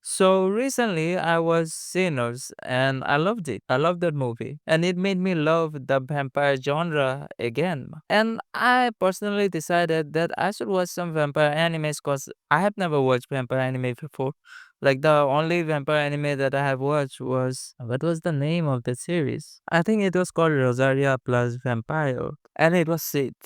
So recently I was Sinners and I loved it. I loved that movie. And it made me love the vampire genre again. And I personally decided that I should watch some vampire animes because I have never watched vampire anime before. Like the only vampire anime that I have watched was what was the name of the series? I think it was called Rosaria plus Vampire. And it was it.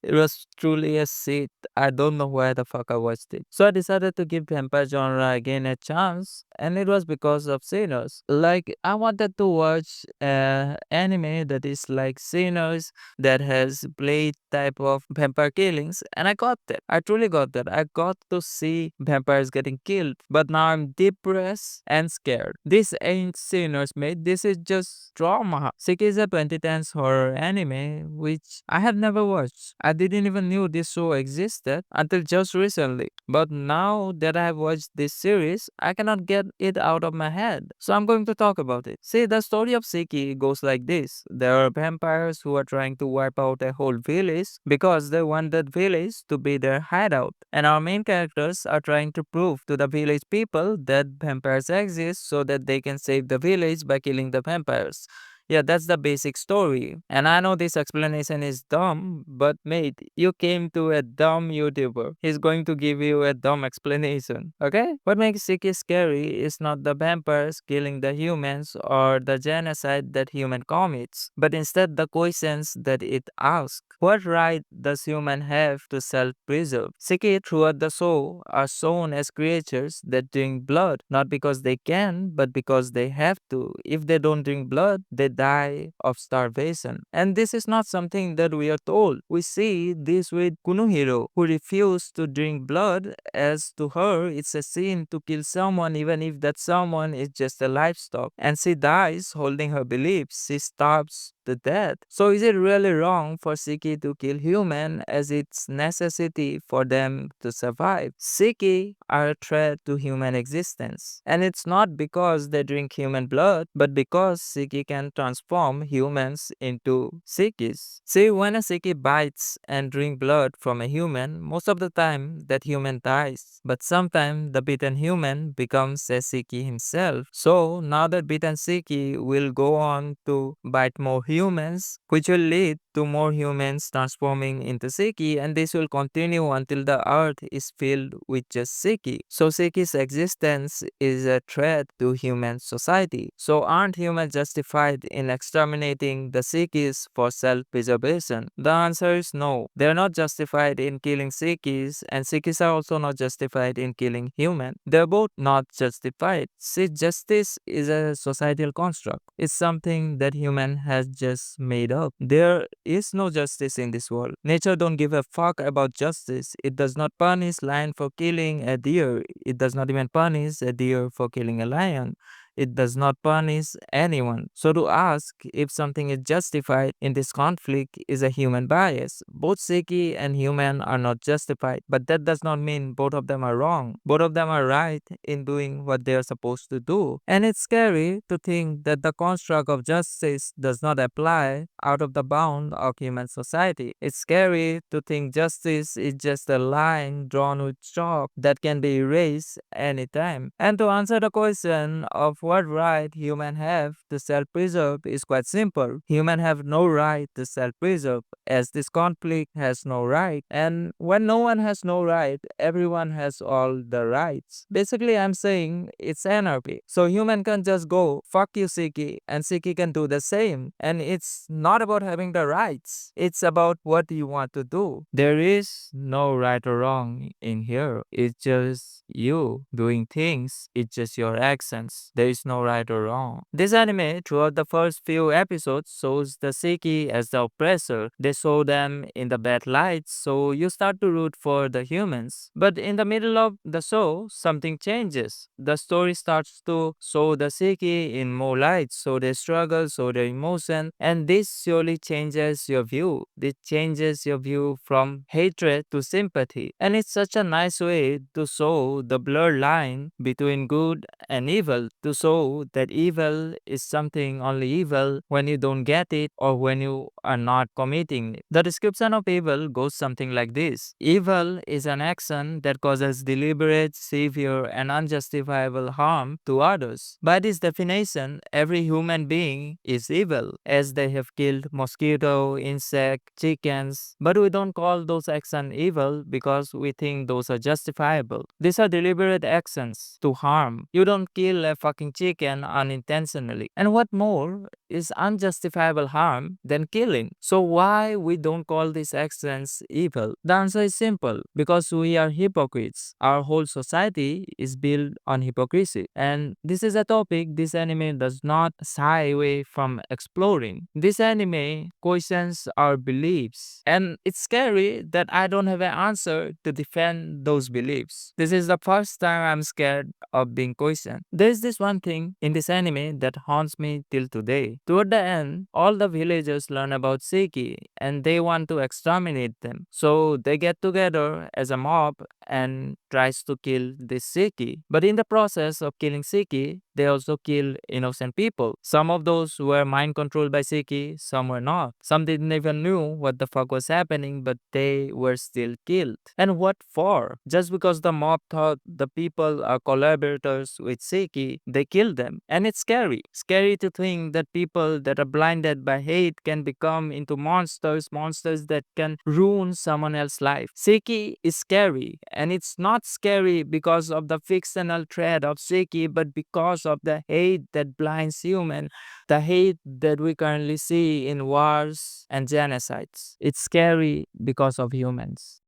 It was truly a sit. I don't know why the fuck I watched it. So I decided to give vampire genre again a chance, and it was because of Sinners. Like I wanted to watch anime that is like Sinners that has blade type of vampire killings, and I got that. I truly got that. I got to see vampires getting killed, but now I'm depressed and scared. This ain't Sinners, mate. This is just drama. Shiki is a 2010s horror anime which I have never watched. I didn't even knew this show existed until just recently. But now that I have watched this series, I cannot get it out of my head. So I'm going to talk about it. See, the story of Shiki goes like this. There are vampires who are trying to wipe out a whole village because they want that village to be their hideout. And our main characters are trying to prove to the village people that vampires exist so that they can save the village by killing the vampires. Yeah, that's the basic story. And I know this explanation is dumb, but mate, you came to a dumb YouTuber. He's going to give you a dumb explanation. Okay? What makes Shiki scary is not the vampires killing the humans or the genocide that human commits, but instead the questions that it asks. What right does human have to self-preserve? Shiki throughout the show are shown as creatures that drink blood, not because they can, but because they have to. If they don't drink blood, they die of starvation. And this is not something that we are told. We see this with Kunohiro, who refused to drink blood, as to her it's a sin to kill someone even if that someone is just a livestock. And she dies holding her beliefs. She starves to death. So is it really wrong for Shiki to kill human as it's necessity for them to survive? Shiki are a threat to human existence. And it's not because they drink human blood, but because Shiki can transform humans into Shikis. See, when a Shiki bites and drink blood from a human, most of the time that human dies. But sometimes the bitten human becomes a Shiki himself. So now that bitten Shiki will go on to bite more humans, which will lead to more humans transforming into Shiki, and this will continue until the earth is filled with just Shiki. So Shiki's existence is a threat to human society. So aren't humans justified in exterminating the Shikis for self-preservation? The answer is no. They are not justified in killing Shikis, and Shikis are also not justified in killing humans. They are both not justified. See, justice is a societal construct. It's something that human has just made up. There is no justice in this world. Nature don't give a fuck about justice. It does not punish lion for killing a deer. It does not even punish a deer for killing a lion. It does not punish anyone. So to ask if something is justified in this conflict is a human bias. Both Shiki and human are not justified, but that does not mean both of them are wrong. Both of them are right in doing what they are supposed to do. And it's scary to think that the construct of justice does not apply out of the bound of human society. It's scary to think justice is just a line drawn with chalk that can be erased anytime. And to answer the question of what right humans have to self-preserve is quite simple. Humans have no right to self-preserve, as this conflict has no right. And when no one has no right, everyone has all the rights. Basically, I'm saying it's anarchy. So human can just go, fuck you Shiki, and Shiki can do the same. And it's not about having the rights. It's about what you want to do. There is no right or wrong in here. It's just you doing things. It's just your actions. There is no right or wrong. This anime, throughout the first few episodes, shows the Shiki as the oppressor. They show them in the bad lights, so you start to root for the humans. But in the middle of the show, something changes. The story starts to show the Shiki in more light, so their struggle, so their emotion, and this surely changes your view. This changes your view from hatred to sympathy. And it's such a nice way to show the blurred line between good and evil, to show show that evil is something only evil when you don't get it or when you are not committing it. The description of evil goes something like this: evil is an action that causes deliberate, severe, and unjustifiable harm to others. By this definition, every human being is evil, as they have killed mosquito, insect, chickens. But we don't call those actions evil because we think those are justifiable. These are deliberate actions to harm. You don't kill a fucking chicken unintentionally. And what more is unjustifiable harm than killing? So why we don't call these actions evil? The answer is simple: because we are hypocrites. Our whole society is built on hypocrisy. And this is a topic this anime does not shy away from exploring. This anime questions our beliefs. And it's scary that I don't have an answer to defend those beliefs. This is the first time I'm scared of being questioned. There's this one thing in this anime that haunts me till today. Toward the end, all the villagers learn about Shiki and they want to exterminate them. So they get together as a mob and tries to kill this Shiki. But in the process of killing Shiki, they also kill innocent people. Some of those were mind controlled by Shiki, some were not. Some didn't even knew what the fuck was happening, but they were still killed. And what for? Just because the mob thought the people are collaborators with Shiki, they killed them. And it's scary. Scary to think that people that are blinded by hate can become into monsters, monsters that can ruin someone else's life. Shiki is scary, and it's not scary because of the fictional threat of Shiki, but because of the hate that blinds human, the hate that we currently see in wars and genocides. It's scary because of humans.